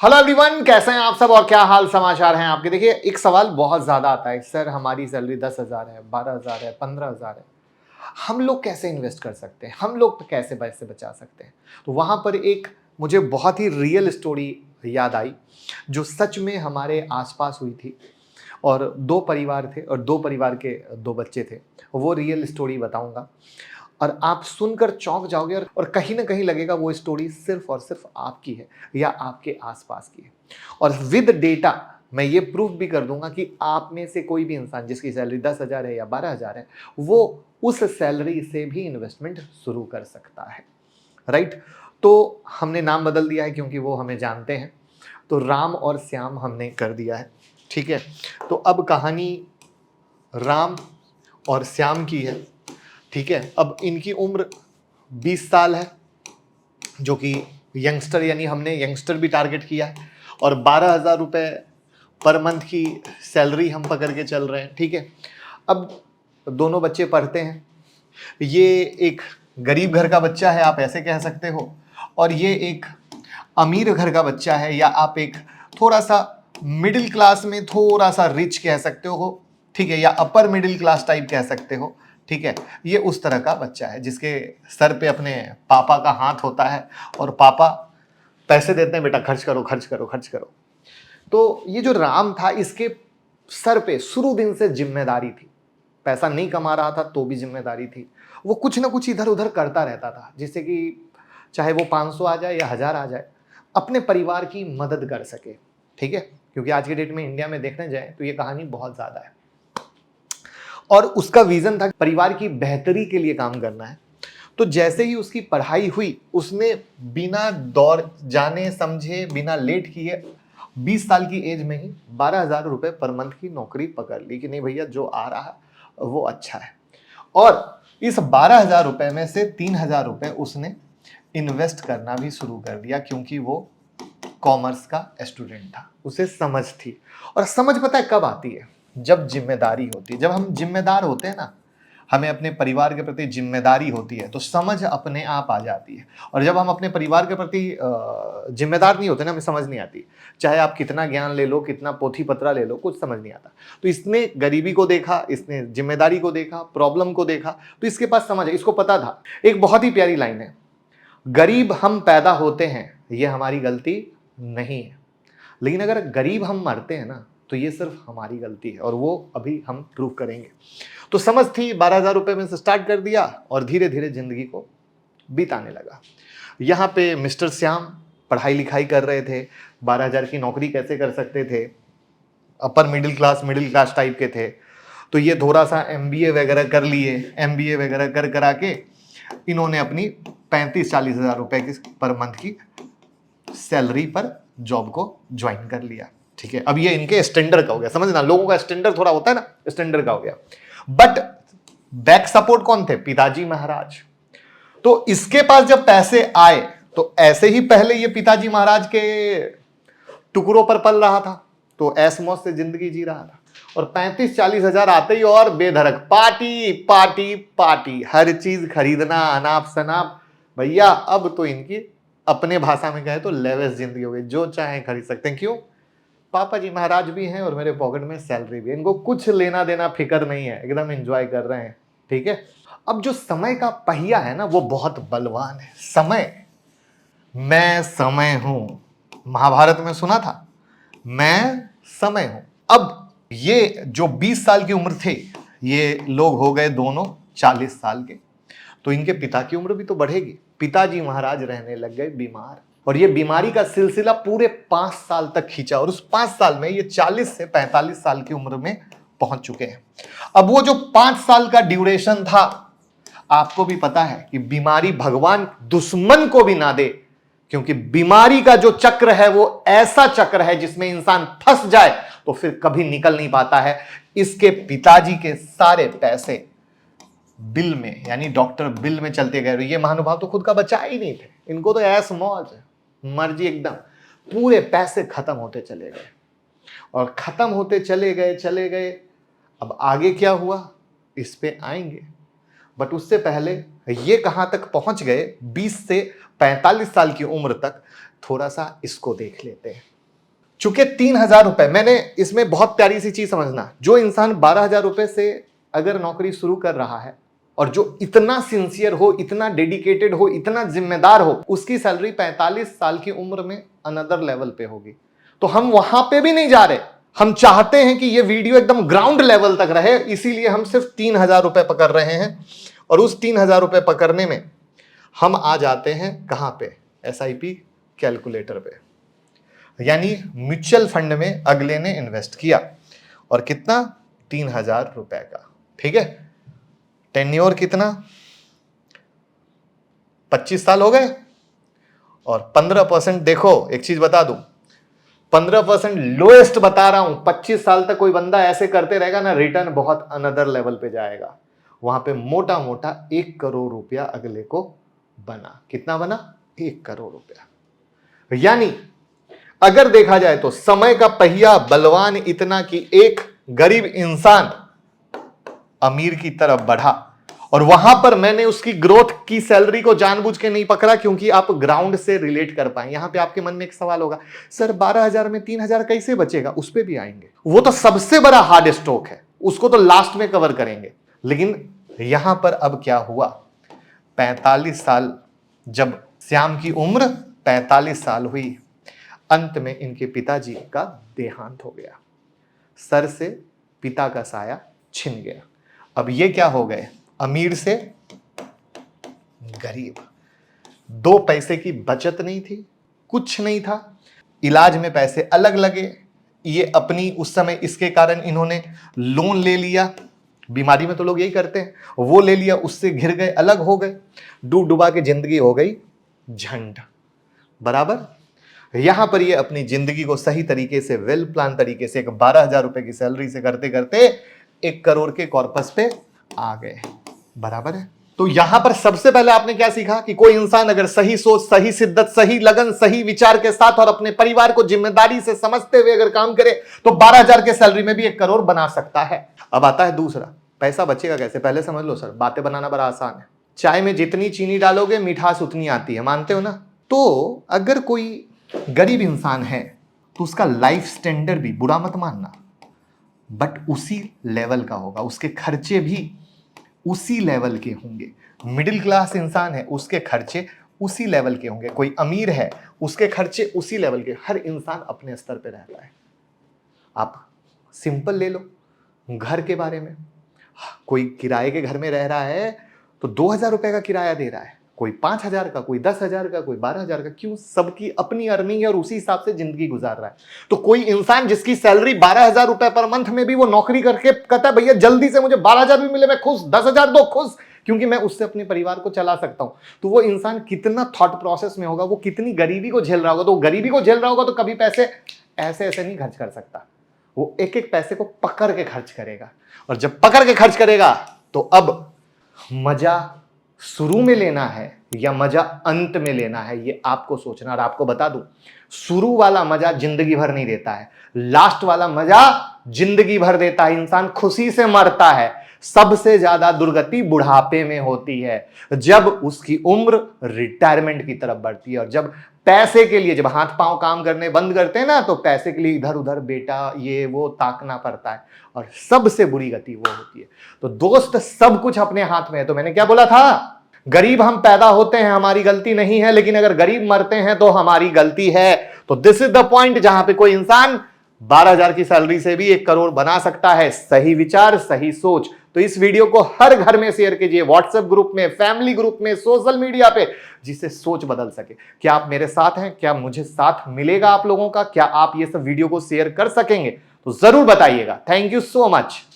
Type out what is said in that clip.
Hello everyone, कैसे हैं आप सब और क्या हाल समाचार हैं आपके। देखिए, एक सवाल बहुत ज्यादा आता है, सर हमारी सैलरी 10,000 है, 12,000 है, 15,000 है, हम लोग कैसे इन्वेस्ट कर सकते हैं, हम लोग कैसे पैसे बचा सकते हैं। तो वहां पर एक मुझे बहुत ही रियल स्टोरी याद आई जो सच में हमारे आसपास हुई थी। और दो परिवार थे और दो परिवार के दो बच्चे थे। वो रियल स्टोरी बताऊंगा और आप सुनकर चौंक जाओगे और कहीं ना कहीं लगेगा वो स्टोरी सिर्फ और सिर्फ आपकी है या आपके आसपास की है। और विद डेटा मैं ये प्रूफ भी कर दूंगा कि आप में से कोई भी इंसान जिसकी सैलरी 10,000 है या 12,000 है, वो उस सैलरी से भी इन्वेस्टमेंट शुरू कर सकता है। राइट। तो हमने नाम बदल दिया है क्योंकि वो हमें जानते हैं। तो राम और श्याम हमने कर दिया है। ठीक है। तो अब कहानी राम और श्याम की है। ठीक है। अब इनकी उम्र 20 साल है, जो कि यंगस्टर, यानी हमने यंगस्टर भी टारगेट किया है। और 12,000 रुपये पर मंथ की सैलरी हम पकड़ के चल रहे हैं। ठीक है। अब दोनों बच्चे पढ़ते हैं। ये एक गरीब घर का बच्चा है, आप ऐसे कह सकते हो, और ये एक अमीर घर का बच्चा है, या आप एक थोड़ा सा मिडिल क्लास में थोड़ा सा रिच कह सकते हो। ठीक है। या अपर मिडिल क्लास टाइप कह सकते हो। ठीक है। ये उस तरह का बच्चा है जिसके सर पे अपने पापा का हाथ होता है और पापा पैसे देते हैं, बेटा खर्च करो खर्च करो खर्च करो। तो ये जो राम था, इसके सर पे शुरू दिन से जिम्मेदारी थी। पैसा नहीं कमा रहा था तो भी जिम्मेदारी थी। वो कुछ ना कुछ इधर उधर करता रहता था, जिससे कि चाहे वो 500 आ जाए या 1000 आ जाए, अपने परिवार की मदद कर सके। ठीक है। क्योंकि आज के डेट में इंडिया में देखने जाए तो ये कहानी बहुत ज्यादा है। और उसका विजन था परिवार की बेहतरी के लिए काम करना है। तो जैसे ही उसकी पढ़ाई हुई, उसने बिना दौड़ जाने समझे, बिना लेट किए 20 साल की एज में ही 12,000 रुपये पर मंथ की नौकरी पकड़ ली कि नहीं भैया, जो आ रहा है वो अच्छा है। और इस 12,000 रुपये में से 3,000 रुपये उसने इन्वेस्ट करना भी शुरू कर दिया, क्योंकि वो कॉमर्स का स्टूडेंट था, उसे समझ थी। और समझ पता है कब आती है? जब जिम्मेदारी होती है। जब हम जिम्मेदार होते हैं ना, हमें अपने परिवार के प्रति जिम्मेदारी होती है, तो समझ अपने आप आ जाती है। और जब हम अपने परिवार के प्रति जिम्मेदार नहीं होते ना, हमें समझ नहीं आती। चाहे आप कितना ज्ञान ले लो, कितना पोथी पत्रा ले लो, कुछ समझ नहीं आता। तो इसने गरीबी को देखा, इसने जिम्मेदारी को देखा, प्रॉब्लम को देखा, तो इसके पास समझ है, इसको पता था। एक बहुत ही प्यारी लाइन है, गरीब हम पैदा होते हैं, ये हमारी गलती नहीं है, लेकिन अगर गरीब हम मरते हैं ना, तो ये सिर्फ हमारी गलती है, और वो अभी हम प्रूव करेंगे। तो समझ थी, 12,000 रुपये में से स्टार्ट कर दिया और धीरे धीरे जिंदगी को बिताने लगा। यहाँ पे मिस्टर श्याम पढ़ाई लिखाई कर रहे थे, 12,000 की नौकरी कैसे कर सकते थे, अपर मिडिल क्लास टाइप के थे। तो ये थोड़ा सा एमबीए वगैरह कर लिए, एमबीए वगैरह कर करा के इन्होंने अपनी 35-40 हज़ार रुपये की पर मंथ की सैलरी पर जॉब को ज्वाइन कर लिया। ठीक है। अब ये इनके स्टैंडर्ड का हो गया, समझना, लोगों का स्टैंडर्ड थोड़ा होता है ना, स्टैंडर्ड का हो गया। बट बैक सपोर्ट कौन थे? पिताजी महाराज। तो इसके पास जब पैसे आए, तो ऐसे ही पहले ये पिताजी महाराज के टुकड़ों पर पल रहा था, तो ऐस मौज से जिंदगी जी रहा था। और 35-40 हज़ार आते ही और बेधड़क पार्टी पार्टी पार्टी, हर चीज खरीदना, अनाप शनाप। भैया अब तो इनकी अपने भाषा में कहे तो लेवेस जिंदगी हो गई, जो चाहे खरीद सकते हैं। क्यों? पापा जी महाराज भी हैं और मेरे पॉकेट में सैलरी भी है, इनको कुछ लेना देना फिक्र नहीं है, एकदम एंजॉय कर रहे हैं। ठीक है। अब जो समय का पहिया है ना, वो बहुत बलवान है। समय, मैं समय हूं, महाभारत में सुना था, मैं समय हूं। अब ये जो 20 साल की उम्र थे, ये लोग हो गए दोनों 40 साल के। तो इनके पिता की उम्र भी तो बढ़ेगी। पिताजी महाराज रहने लग गए बीमार, और ये बीमारी का सिलसिला पूरे 5 साल तक खींचा, और उस 5 साल में ये 40 से 45 साल की उम्र में पहुंच चुके हैं। अब वो जो 5 साल का ड्यूरेशन था, आपको भी पता है कि बीमारी भगवान दुश्मन को भी ना दे, क्योंकि बीमारी का जो चक्र है वो ऐसा चक्र है जिसमें इंसान फंस जाए तो फिर कभी निकल नहीं पाता है। इसके पिताजी के सारे पैसे बिल में, यानी डॉक्टर बिल में चलते गए। ये महानुभाव तो खुद का बच्चा ही नहीं थे, इनको तो ऐस मौज मर्जी एकदम, पूरे पैसे खत्म होते चले गए और खत्म होते चले गए। अब आगे क्या हुआ, इस पे आएंगे। बट उससे पहले ये कहां तक पहुंच गए 20 से 45 साल की उम्र तक, थोड़ा सा इसको देख लेते हैं। चूंकि 3,000 रुपए, मैंने इसमें बहुत प्यारी सी चीज समझना, जो इंसान 12,000 रुपए से अगर नौकरी शुरू कर रहा है और जो इतना सिंसियर हो, इतना डेडिकेटेड हो, इतना जिम्मेदार हो, उसकी सैलरी 45 साल की उम्र में अनदर लेवल पे होगी। तो हम वहां पे भी नहीं जा रहे, हम चाहते हैं कि ये वीडियो एकदम ग्राउंड लेवल तक रहे, इसीलिए हम सिर्फ 3,000 रुपए पकड़ रहे हैं। और उस 3,000 रुपए पकड़ने में हम आ जाते हैं कहां पे, SIP कैलकुलेटर पे। यानी म्यूचुअल फंड में अगले ने इन्वेस्ट किया, और कितना, 3,000 रुपए का, ठीक है। टेन्योर कितना, 25 साल हो गए, और 15%, देखो एक चीज बता दूं, 15% लोएस्ट बता रहा हूं। 25 साल तक कोई बंदा ऐसे करते रहेगा ना, रिटर्न बहुत अनदर लेवल पे जाएगा। वहां पे मोटा मोटा 1 करोड़ रुपया अगले को बना। कितना बना, 1 करोड़ रुपया। यानी अगर देखा जाए तो समय का पहिया बलवान इतना कि एक गरीब इंसान अमीर की तरफ बढ़ा, और वहां पर मैंने उसकी ग्रोथ की सैलरी को जानबूझ के नहीं पकड़ा, क्योंकि आप ग्राउंड से रिलेट कर पाए। यहां पे आपके मन में एक सवाल होगा, सर 12,000 में 3,000 कैसे बचेगा? उस पे भी आएंगे, वो तो सबसे बड़ा हार्ड स्ट्रोक है, उसको तो लास्ट में कवर करेंगे। लेकिन यहां पर अब क्या हुआ, 45 साल, जब श्याम की उम्र 45 साल हुई, अंत में इनके पिताजी का देहांत हो गया, सर से पिता का साया छिन गया। अब ये क्या हो गए, अमीर से गरीब। 2 पैसे की बचत नहीं थी, कुछ नहीं था, इलाज में पैसे अलग लगे, ये अपनी उस समय इसके कारण इन्होंने लोन ले लिया, बीमारी में तो लोग यही करते हैं, वो ले लिया, उससे घिर गए, अलग हो गए, डूब डुबा के जिंदगी हो गई झंड। बराबर। यहां पर ये अपनी जिंदगी को सही तरीके से, वेल प्लान तरीके से, एक 12,000 रुपए की सैलरी से करते करते 1 करोड़ के कॉर्पस पे आ गए। बराबर है। तो यहां पर सबसे पहले आपने क्या सीखा कि कोई इंसान अगर सही सोच, सही शिद्दत, सही लगन, सही विचार के साथ और अपने परिवार को जिम्मेदारी से समझते हुए अगर काम करे तो 12,000 के सैलरी में भी 1 करोड़ बना सकता है। अब आता है दूसरा, पैसा बचेगा कैसे? पहले समझ लो सर, बातें बनाना बड़ा आसान है। चाय में जितनी चीनी डालोगे मिठास उतनी आती है, मानते हो ना? तो अगर कोई गरीब इंसान है तो उसका लाइफ स्टैंडर्ड भी, बुरा मत मानना, बट उसी लेवल का होगा, उसके खर्चे भी उसी लेवल के होंगे। मिडिल क्लास इंसान है, उसके खर्चे उसी लेवल के होंगे। कोई अमीर है, उसके खर्चे उसी लेवल के। हर इंसान अपने स्तर पे रहता है। आप सिंपल ले लो घर के बारे में, कोई किराए के घर में रह रहा है तो 2,000 रुपए का किराया दे रहा है, कोई 5,000 का, कोई 10,000 का, कोई 12,000 का। क्यों? सबकी अपनी अर्निंग है और उसी हिसाब से जिंदगी गुजार रहा है। तो कोई इंसान जिसकी सैलरी 12,000 रुपए पर मंथ में भी वो नौकरी करके कहता है भैया जल्दी से मुझे 12,000 भी मिले मैं खुश, 10,000 दो खुश, क्योंकि मैं उससे अपने परिवार को चला सकता हूं। तो वो इंसान कितना थॉट प्रोसेस में होगा, वो कितनी गरीबी को झेल रहा होगा। तो गरीबी को झेल रहा होगा तो कभी पैसे ऐसे ऐसे नहीं खर्च कर सकता, वो एक एक पैसे को पकड़ के खर्च करेगा। और जब पकड़ के खर्च करेगा तो अब मजा शुरू में लेना है या मजा अंत में लेना है, ये आपको सोचना। और आपको बता दूं, शुरू वाला मजा जिंदगी भर नहीं देता है, लास्ट वाला मजा जिंदगी भर देता है। इंसान खुशी से मरता है। सबसे ज्यादा दुर्गति बुढ़ापे में होती है, जब उसकी उम्र रिटायरमेंट की तरफ बढ़ती है। और जब पैसे के लिए, जब हाथ पांव काम करने बंद करते हैं ना, तो पैसे के लिए इधर उधर बेटा ये वो ताकना पड़ता है, और सबसे बुरी गति वो होती है। तो दोस्त, सब कुछ अपने हाथ में है। तो मैंने क्या बोला था, गरीब हम पैदा होते हैं, हमारी गलती नहीं है, लेकिन अगर गरीब मरते हैं तो हमारी गलती है। तो दिस इज द पॉइंट जहां पे कोई इंसान 12,000 की सैलरी से भी 1 करोड़ बना सकता है। सही विचार, सही सोच। तो इस वीडियो को हर घर में शेयर कीजिए, व्हाट्सएप ग्रुप में, फैमिली ग्रुप में, सोशल मीडिया पे, जिससे सोच बदल सके। क्या आप मेरे साथ हैं? क्या मुझे साथ मिलेगा आप लोगों का? क्या आप ये सब वीडियो को शेयर कर सकेंगे? तो जरूर बताइएगा। Thank you so much.